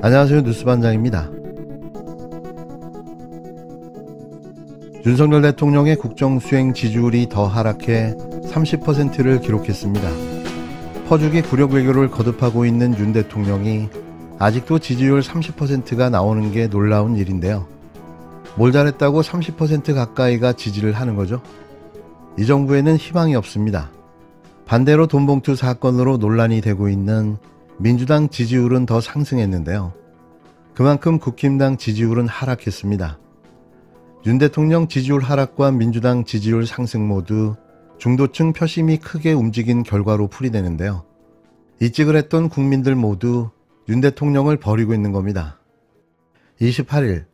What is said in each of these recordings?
안녕하세요. 뉴스반장입니다. 윤석열 대통령의 국정수행 지지율이 더 하락해 30%를 기록했습니다. 퍼주기 굴욕 외교를 거듭하고 있는 윤 대통령이 아직도 지지율 30%가 나오는 게 놀라운 일인데요. 뭘 잘했다고 30% 가까이가 지지를 하는 거죠? 이 정부에는 희망이 없습니다. 반대로 돈봉투 사건으로 논란이 되고 있는 민주당 지지율은 더 상승했는데요. 그만큼 국힘당 지지율은 하락했습니다. 윤 대통령 지지율 하락과 민주당 지지율 상승 모두 중도층 표심이 크게 움직인 결과로 풀이되는데요. 이직을 했던 국민들 모두 윤 대통령을 버리고 있는 겁니다. 28일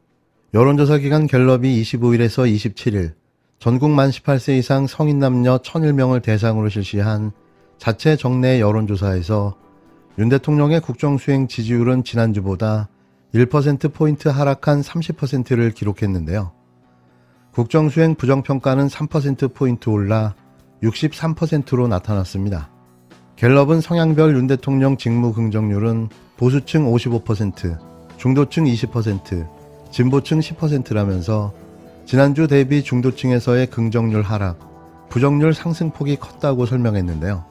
여론조사 기관 갤럽이 25일에서 27일 전국 만 18세 이상 성인 남녀 1001명을 대상으로 실시한 자체 정례 여론조사에서 윤 대통령의 국정수행 지지율은 지난주보다 1%포인트 하락한 30%를 기록했는데요. 국정수행 부정평가는 3%포인트 올라 63%로 나타났습니다. 갤럽은 성향별 윤 대통령 직무 긍정률은 보수층 55%, 중도층 20%, 진보층 10%라면서 지난주 대비 중도층에서의 긍정률 하락, 부정률 상승폭이 컸다고 설명했는데요.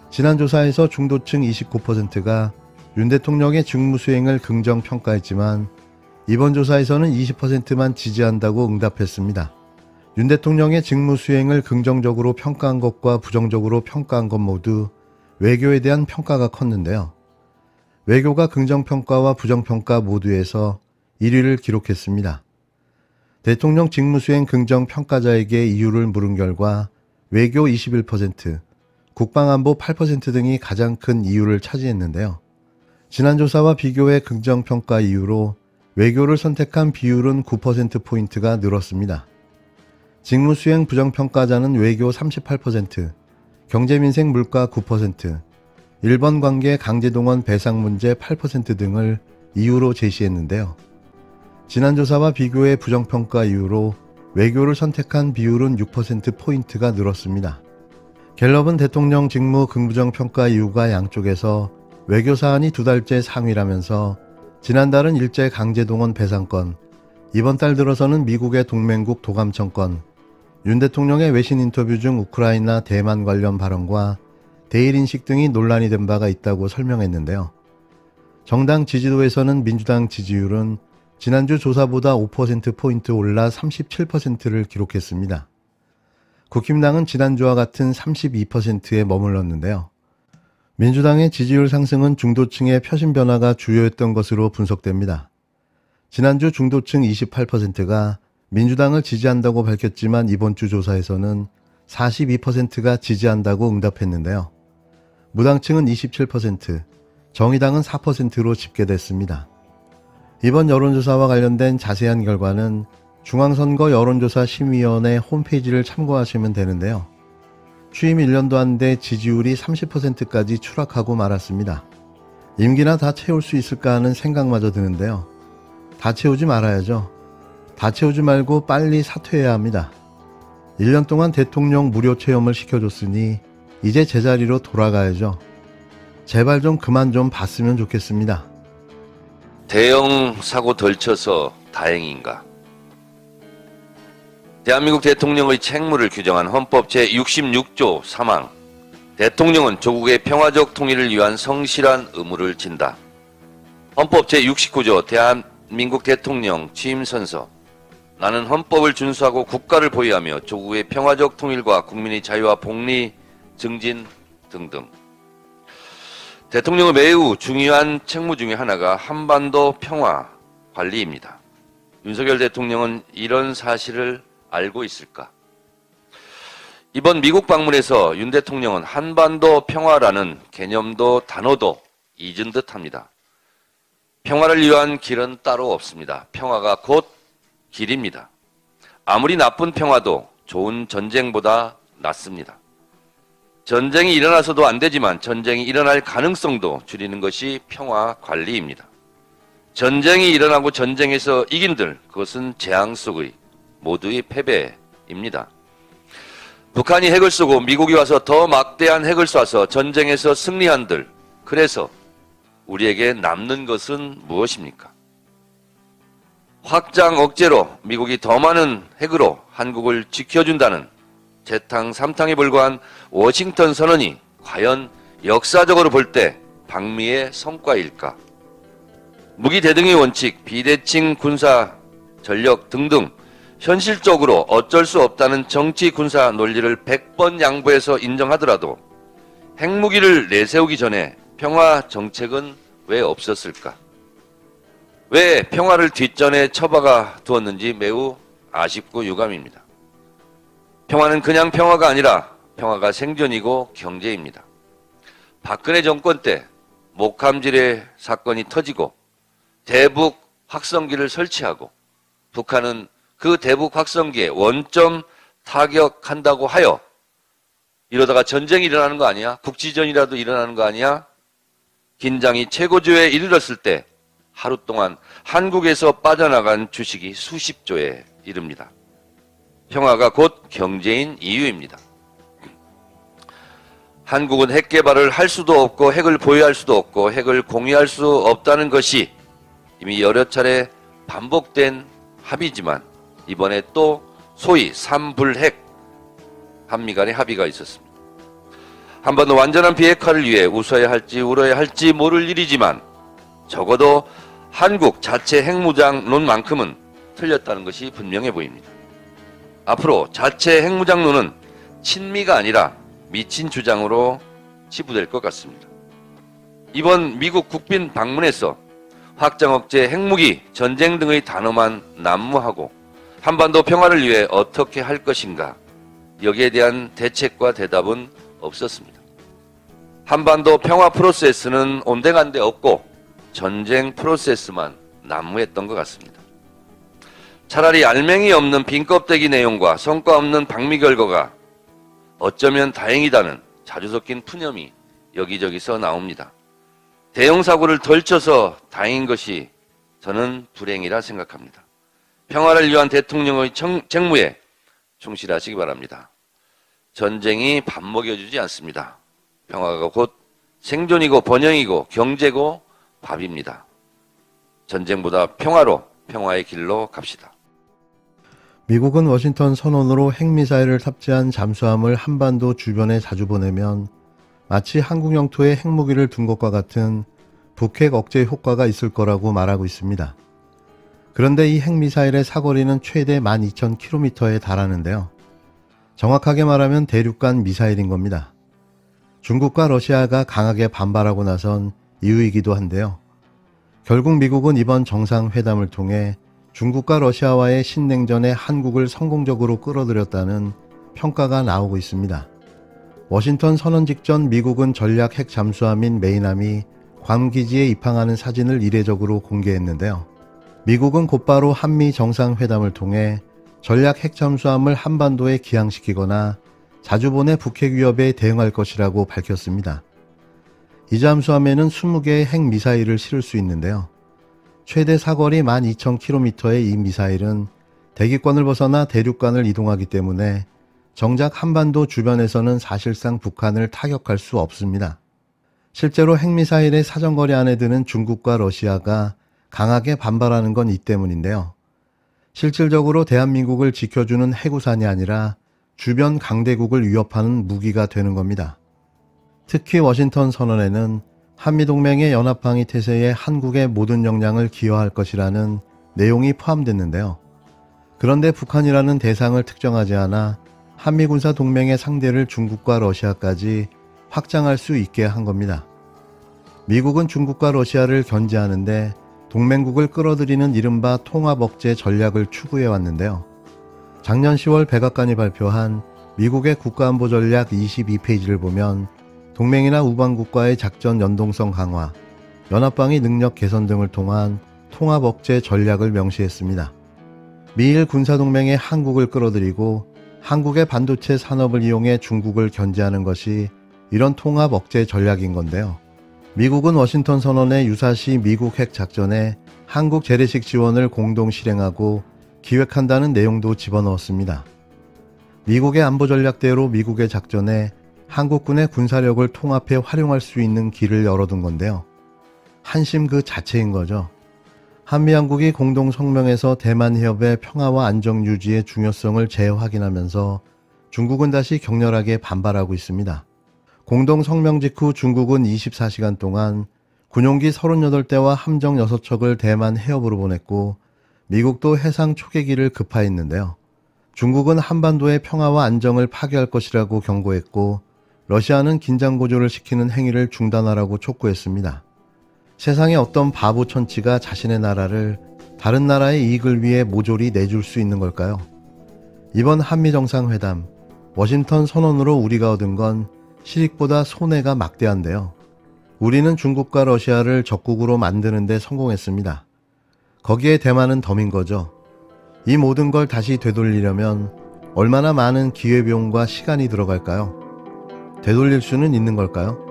지난 조사에서 중도층 29%가 윤 대통령의 직무수행을 긍정평가했지만 이번 조사에서는 20%만 지지한다고 응답했습니다. 윤 대통령의 직무수행을 긍정적으로 평가한 것과 부정적으로 평가한 것 모두 외교에 대한 평가가 컸는데요. 외교가 긍정평가와 부정평가 모두에서 1위를 기록했습니다. 대통령 직무수행 긍정평가자에게 이유를 물은 결과 외교 21%, 국방안보 8% 등이 가장 큰 이유를 차지했는데요. 지난 조사와 비교해 긍정평가 이유로 외교를 선택한 비율은 9%포인트가 늘었습니다. 직무수행 부정평가자는 외교 38%, 경제민생 물가 9%, 일본 관계 강제동원 배상 문제 8% 등을 이유로 제시했는데요. 지난 조사와 비교해 부정평가 이유로 외교를 선택한 비율은 6%포인트가 늘었습니다. 갤럽은 대통령 직무 긍부정평가 이유가 양쪽에서 외교 사안이 2달째 상위라면서 지난달은 일제 강제동원 배상권, 이번 달 들어서는 미국의 동맹국 도감청권, 윤 대통령의 외신 인터뷰 중 우크라이나 대만 관련 발언과 대일인식 등이 논란이 된 바가 있다고 설명했는데요. 정당 지지도에서는 민주당 지지율은 지난주 조사보다 5%포인트 올라 37%를 기록했습니다. 국힘당은 지난주와 같은 32%에 머물렀는데요. 민주당의 지지율 상승은 중도층의 표심 변화가 주요했던 것으로 분석됩니다. 지난주 중도층 28%가 민주당을 지지한다고 밝혔지만 이번 주 조사에서는 42%가 지지한다고 응답했는데요. 무당층은 27%, 정의당은 4%로 집계됐습니다. 이번 여론조사와 관련된 자세한 결과는 중앙선거 여론조사 심의위원회 홈페이지를 참고하시면 되는데요. 취임 1년도 안 돼 지지율이 30%까지 추락하고 말았습니다. 임기나 다 채울 수 있을까 하는 생각마저 드는데요. 다 채우지 말아야죠. 다 채우지 말고 빨리 사퇴해야 합니다. 1년 동안 대통령 무료 체험을 시켜줬으니 이제 제자리로 돌아가야죠. 제발 좀 그만 좀 봤으면 좋겠습니다. 대형 사고 덜 쳐서 다행인가? 대한민국 대통령의 책무를 규정한 헌법 제66조 3항 대통령은 조국의 평화적 통일을 위한 성실한 의무를 진다. 헌법 제69조 대한민국 대통령 취임선서 나는 헌법을 준수하고 국가를 보위하며 조국의 평화적 통일과 국민의 자유와 복리 증진 등등. 대통령의 매우 중요한 책무 중에 하나가 한반도 평화 관리입니다. 윤석열 대통령은 이런 사실을 알고 있을까? 이번 미국 방문에서 윤 대통령은 한반도 평화라는 개념도 단어도 잊은 듯합니다. 평화를 위한 길은 따로 없습니다. 평화가 곧 길입니다. 아무리 나쁜 평화도 좋은 전쟁보다 낫습니다. 전쟁이 일어나서도 안 되지만 전쟁이 일어날 가능성도 줄이는 것이 평화 관리입니다. 전쟁이 일어나고 전쟁에서 이긴들 그것은 재앙 속의 모두의 패배입니다. 북한이 핵을 쏘고 미국이 와서 더 막대한 핵을 쏴서 전쟁에서 승리한들, 그래서 우리에게 남는 것은 무엇입니까? 확장 억제로 미국이 더 많은 핵으로 한국을 지켜준다는 재탕3탕에 불과한 워싱턴 선언이 과연 역사적으로 볼 때 방미의 성과일까? 무기 대등의 원칙, 비대칭 군사 전력 등등 현실적으로 어쩔 수 없다는 정치 군사 논리를 100번 양보해서 인정하더라도 핵무기를 내세우기 전에 평화 정책은 왜 없었을까? 왜 평화를 뒷전에 처박아 두었는지 매우 아쉽고 유감입니다. 평화는 그냥 평화가 아니라 평화가 생존이고 경제입니다. 박근혜 정권 때 목함지뢰 사건이 터지고 대북 확성기를 설치하고 북한은 그 대북 확성기에 원점 타격한다고 하여 이러다가 전쟁이 일어나는 거 아니야? 국지전이라도 일어나는 거 아니야? 긴장이 최고조에 이르렀을 때 하루 동안 한국에서 빠져나간 주식이 수십 조에 이릅니다. 평화가 곧 경제인 이유입니다. 한국은 핵 개발을 할 수도 없고 핵을 보유할 수도 없고 핵을 공유할 수 없다는 것이 이미 여러 차례 반복된 합의지만 이번에 또 소위 삼불핵 한미 간의 합의가 있었습니다. 한반도 완전한 비핵화를 위해 웃어야 할지 울어야 할지 모를 일이지만 적어도 한국 자체 핵무장론만큼은 틀렸다는 것이 분명해 보입니다. 앞으로 자체 핵무장론은 친미가 아니라 미친 주장으로 치부될 것 같습니다. 이번 미국 국빈 방문에서 확장 억제, 핵무기, 전쟁 등의 단어만 난무하고 한반도 평화를 위해 어떻게 할 것인가, 여기에 대한 대책과 대답은 없었습니다. 한반도 평화 프로세스는 온데간데 없고 전쟁 프로세스만 난무했던 것 같습니다. 차라리 알맹이 없는 빈껍데기 내용과 성과 없는 방미 결과가 어쩌면 다행이다는 자주 섞인 푸념이 여기저기서 나옵니다. 대형 사고를 덜 쳐서 다행인 것이 저는 불행이라 생각합니다. 평화를 위한 대통령의 책무에 충실하시기 바랍니다. 전쟁이 밥 먹여주지 않습니다. 평화가 곧 생존이고 번영이고 경제고 밥입니다. 전쟁보다 평화로, 평화의 길로 갑시다. 미국은 워싱턴 선언으로 핵미사일을 탑재한 잠수함을 한반도 주변에 자주 보내면 마치 한국 영토에 핵무기를 둔 것과 같은 북핵 억제 효과가 있을 거라고 말하고 있습니다. 그런데 이 핵미사일의 사거리는 최대 12,000km에 달하는데요. 정확하게 말하면 대륙간 미사일인 겁니다. 중국과 러시아가 강하게 반발하고 나선 이유이기도 한데요. 결국 미국은 이번 정상회담을 통해 중국과 러시아와의 신냉전에 한국을 성공적으로 끌어들였다는 평가가 나오고 있습니다. 워싱턴 선언 직전 미국은 전략 핵 잠수함인 메이남이 괌 기지에 입항하는 사진을 이례적으로 공개했는데요. 미국은 곧바로 한미 정상회담을 통해 전략 핵 잠수함을 한반도에 기항시키거나 자주 보내 북핵 위협에 대응할 것이라고 밝혔습니다. 이 잠수함에는 20개의 핵 미사일을 실을 수 있는데요. 최대 사거리 12,000km의 이 미사일은 대기권을 벗어나 대륙간을 이동하기 때문에 정작 한반도 주변에서는 사실상 북한을 타격할 수 없습니다. 실제로 핵미사일의 사정거리 안에 드는 중국과 러시아가 강하게 반발하는 건 이 때문인데요. 실질적으로 대한민국을 지켜주는 해구산이 아니라 주변 강대국을 위협하는 무기가 되는 겁니다. 특히 워싱턴 선언에는 한미동맹의 연합방위 태세에 한국의 모든 역량을 기여할 것이라는 내용이 포함됐는데요. 그런데 북한이라는 대상을 특정하지 않아 한미군사동맹의 상대를 중국과 러시아까지 확장할 수 있게 한 겁니다. 미국은 중국과 러시아를 견제하는데 동맹국을 끌어들이는 이른바 통합억제 전략을 추구해왔는데요. 작년 10월 백악관이 발표한 미국의 국가안보전략 22페이지를 보면 동맹이나 우방국과의 작전 연동성 강화, 연합방위 능력 개선 등을 통한 통합억제 전략을 명시했습니다. 미일 군사동맹에 한국을 끌어들이고 한국의 반도체 산업을 이용해 중국을 견제하는 것이 이런 통합억제 전략인 건데요. 미국은 워싱턴 선언의 유사시 미국 핵 작전에 한국 재래식 지원을 공동 실행하고 기획한다는 내용도 집어넣었습니다. 미국의 안보 전략대로 미국의 작전에 한국군의 군사력을 통합해 활용할 수 있는 길을 열어둔 건데요. 한심 그 자체인 거죠. 한미양국이 공동 성명에서 대만 해협의 평화와 안정 유지의 중요성을 재확인하면서 중국은 다시 격렬하게 반발하고 있습니다. 공동 성명 직후 중국은 24시간 동안 군용기 38대와 함정 6척을 대만 해협으로 보냈고 미국도 해상 초계기를 급파했는데요. 중국은 한반도의 평화와 안정을 파괴할 것이라고 경고했고 러시아는 긴장 고조를 시키는 행위를 중단하라고 촉구했습니다. 세상에 어떤 바보 천치가 자신의 나라를 다른 나라의 이익을 위해 모조리 내줄 수 있는 걸까요? 이번 한미정상회담, 워싱턴 선언으로 우리가 얻은 건 실익보다 손해가 막대한데요. 우리는 중국과 러시아를 적국으로 만드는 데 성공했습니다. 거기에 대만은 덤인 거죠. 이 모든 걸 다시 되돌리려면 얼마나 많은 기회비용과 시간이 들어갈까요? 되돌릴 수는 있는 걸까요?